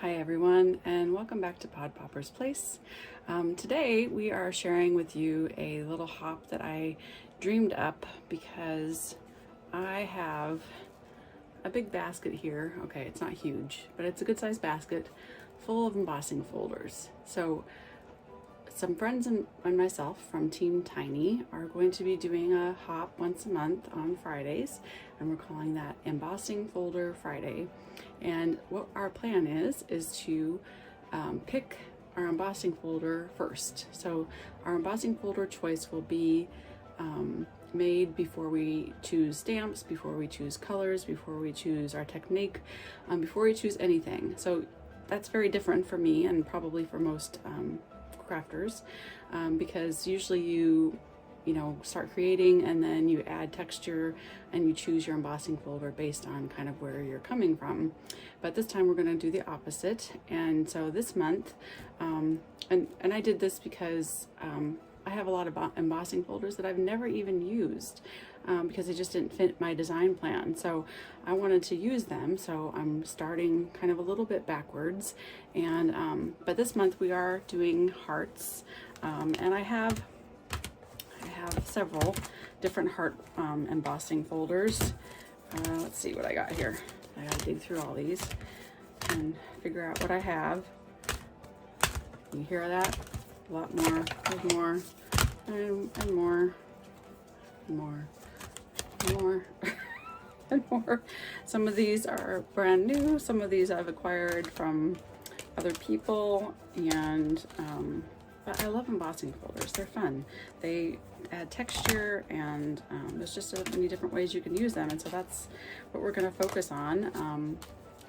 Hi everyone, and welcome back to Pod Popper's Place. Today we are sharing with you a little hop that I dreamed up because I have a big basket here. Okay, it's not huge, but it's a good sized basket full of embossing folders. So some friends and myself from Team Tiny are going to be doing a hop once a month on Fridays, and we're calling that Embossing Folder Friday. And what our plan is to pick our embossing folder first. So our embossing folder choice will be made before we choose stamps, before we choose colors, before we choose our technique, before we choose anything. So that's very different for me and probably for most crafters, because usually you start creating and then you add texture and you choose your embossing folder based on kind of where you're coming from. But this time we're going to do the opposite. And so this month, and I did this because I have a lot of embossing folders that I've never even used, because they just didn't fit my design plan. So I wanted to use them. So I'm starting kind of a little bit backwards. And but this month we are doing hearts, and I have several different heart embossing folders. Let's see what I got here. I gotta dig through all these and figure out what I have. You hear that? A lot more. There's more, and more, and more, and more, and more. Some of these are brand new. Some of these I've acquired from other people, and but I love embossing folders. They're fun. They add texture, and there's just so many different ways you can use them, and so that's what we're going to focus on.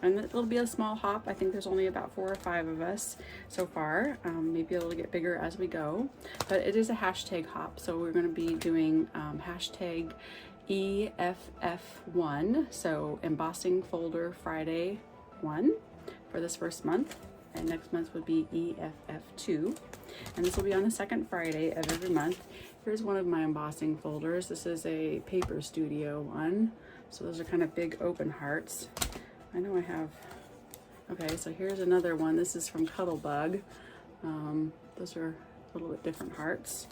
And it'll be a small hop. I think there's only about 4 or 5 of us so far. Maybe it'll get bigger as we go, but it is a hashtag hop, so we're going to be doing hashtag EFF1, so Embossing Folder Friday 1 for this first month, and next month would be EFF2, and this will be on the second Friday of every month. Here's one of my embossing folders. This is a Paper Studio one, so those are kind of big open hearts. I know I have, okay, so here's another one. This is from Cuttlebug. Those are a little bit different hearts.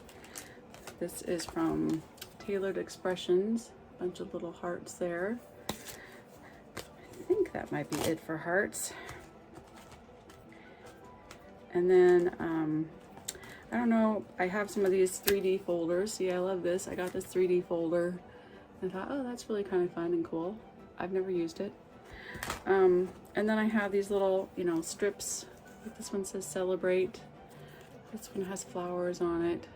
This is from Tailored Expressions, a bunch of little hearts there. I think that might be it for hearts. And then, I don't know, I have some of these 3D folders. See, I love this. I got this 3D folder and thought, oh, that's really kind of fun and cool. I've never used it. And then I have these little, strips. This one says Celebrate. This one has flowers on it.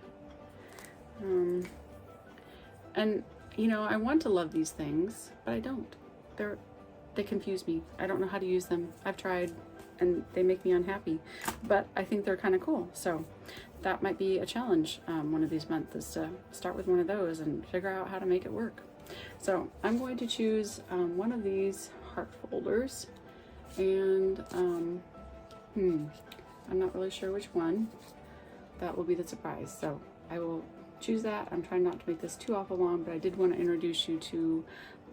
And, I want to love these things, but I don't. They confuse me. I don't know how to use them. I've tried, and they make me unhappy, but I think they're kind of cool. So that might be a challenge one of these months, is to start with one of those and figure out how to make it work. So I'm going to choose one of these heart folders, and I'm not really sure which one. That will be the surprise. So I will choose that. I'm trying not to make this too awful long, but I did want to introduce you to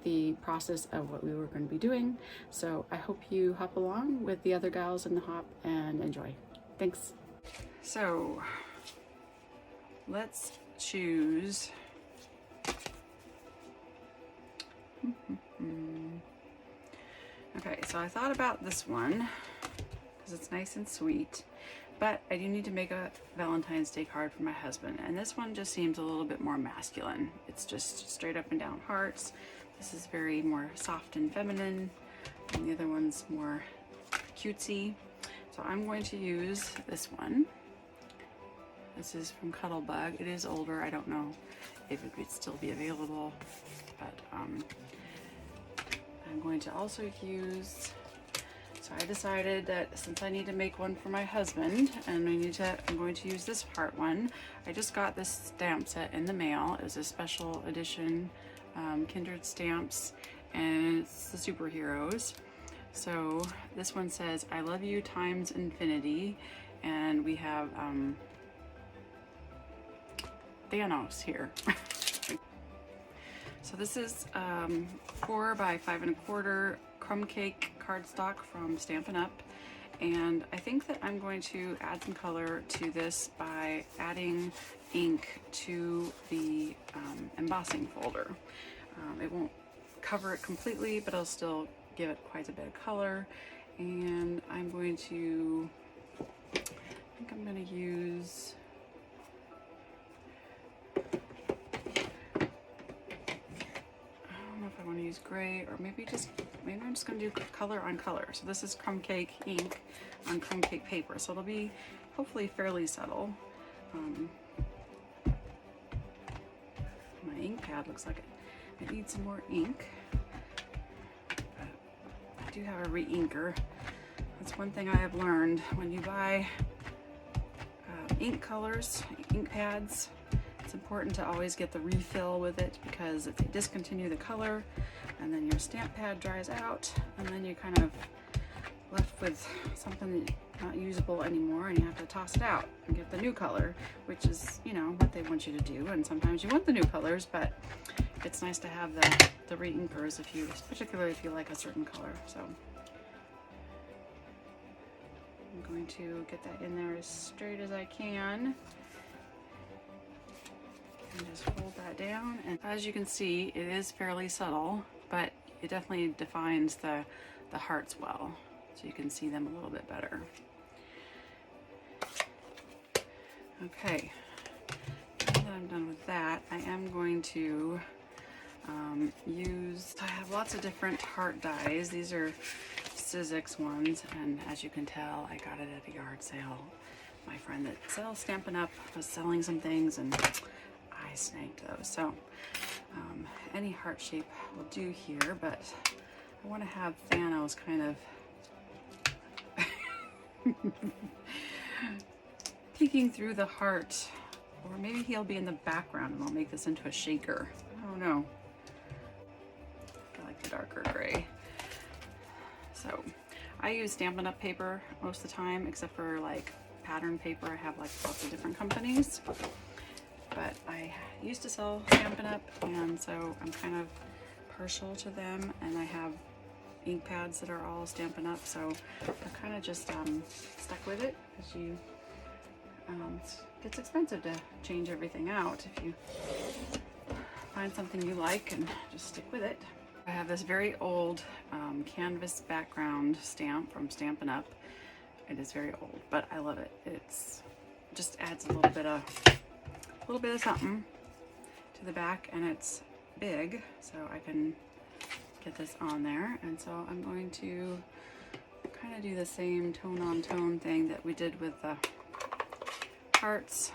the process of what we were going to be doing. So I hope you hop along with the other gals in the hop and enjoy. Thanks. So let's choose. Okay, so I thought about this one because it's nice and sweet, but I do need to make a Valentine's Day card for my husband, and this one just seems a little bit more masculine. It's just straight up and down hearts. This is very more soft and feminine, and the other one's more cutesy. So I'm going to use this one. This is from Cuttlebug. It is older. I don't know if it would still be available, but I'm going to also use, so I decided that since I need to make one for my husband, and I'm going to use this heart one. I just got this stamp set in the mail. It was a special edition Kindred stamps, and it's the superheroes. So this one says, I love you times infinity, and we have Thanos here. So this is 4 by 5 1/4 crumb cake cardstock from Stampin' Up, And I think that I'm going to add some color to this by adding ink to the embossing folder. It won't cover it completely, but it'll still give it quite a bit of color. And I'm going to, I think I'm going to use, I don't know if I want to use gray, or maybe I'm just going to do color on color. So this is crumb cake ink on crumb cake paper, so it'll be hopefully fairly subtle. My ink pad looks like it needs some more ink. I do have a re-inker. That's one thing I have learned. When you buy ink colors, ink pads, it's important to always get the refill with it, because if they discontinue the color and then your stamp pad dries out, and then you're kind of left with something not usable anymore, and you have to toss it out and get the new color, which is, you know, what they want you to do. And sometimes you want the new colors, but it's nice to have the re-inkers, particularly if you like a certain color. So I'm going to get that in there as straight as I can. And just fold that down. And as you can see, it is fairly subtle, but it definitely defines the hearts well, so you can see them a little bit better. Okay, now that I'm done with that, I am going to I have lots of different heart dies. These are Sizzix ones, and as you can tell, I got it at a yard sale. My friend that sells Stampin' Up! Was selling some things, and I snagged those. So any heart shape will do here, but I want to have Thanos kind of peeking through the heart, or maybe he'll be in the background and I'll make this into a shaker. I don't know. I like the darker gray. So I use Stampin' Up! Paper most of the time, except for like pattern paper. I have like lots of different companies, but I used to sell Stampin' Up! And so I'm kind of partial to them, and I have ink pads that are all Stampin' Up! So I kind of just stuck with it, because it's expensive to change everything out if you find something you like and just stick with it. I have this very old canvas background stamp from Stampin' Up! It is very old, but I love it. It's just adds a little bit of something to the back, and it's big, so I can get this on there. And so I'm going to kind of do the same tone on tone thing that we did with the hearts.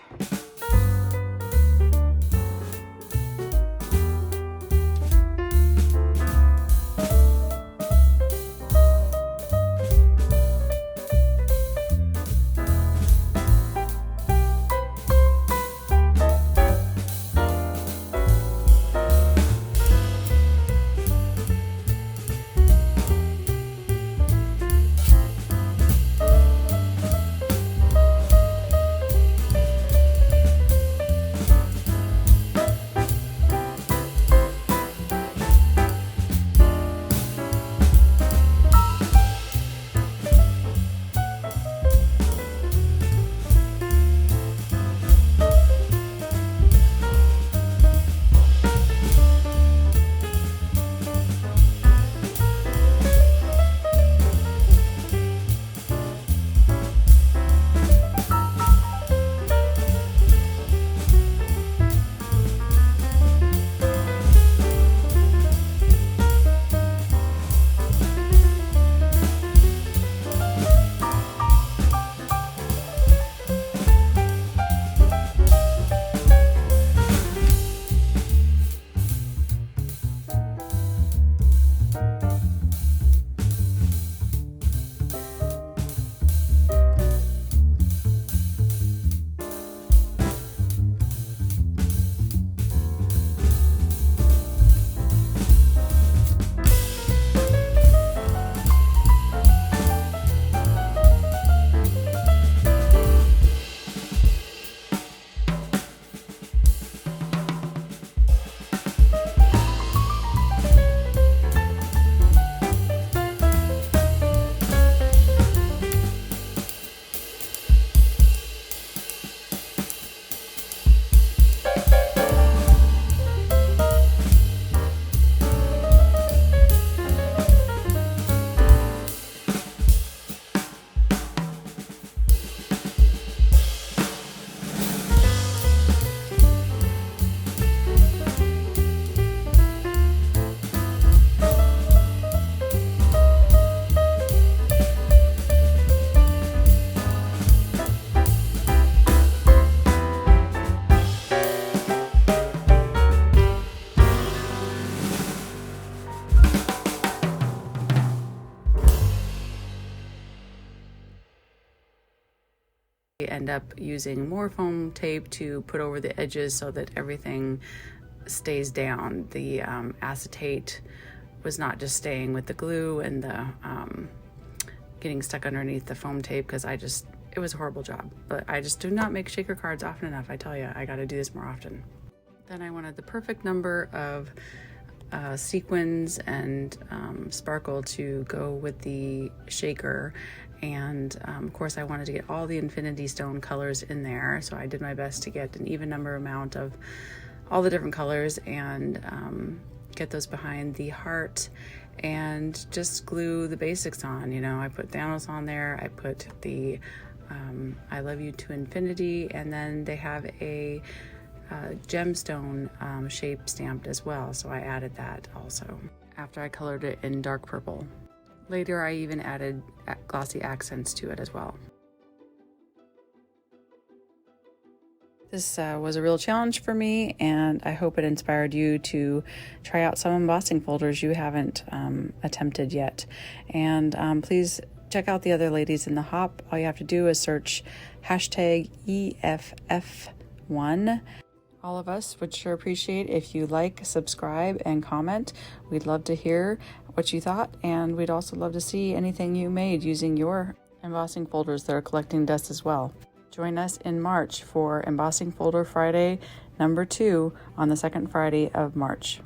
end up using more foam tape to put over the edges so that everything stays down. The acetate was not just staying with the glue and the getting stuck underneath the foam tape, because it was a horrible job. But I just do not make shaker cards often enough. I tell you, I got to do this more often. Then I wanted the perfect number of sequins and sparkle to go with the shaker, and of course I wanted to get all the infinity stone colors in there, so I did my best to get an even amount of all the different colors and get those behind the heart and just glue the basics on. I put Thanos on there, I put the I love you to infinity, and then they have a gemstone shape stamped as well, so I added that also after I colored it in dark purple. Later I even added glossy accents to it as well. This was a real challenge for me, and I hope it inspired you to try out some embossing folders you haven't attempted yet. And please check out the other ladies in the hop. All you have to do is search hashtag EFF1. All of us would sure appreciate if you like, subscribe, and comment. We'd love to hear what you thought, and we'd also love to see anything you made using your embossing folders that are collecting dust as well. Join us in March for Embossing Folder Friday #2 on the second Friday of March.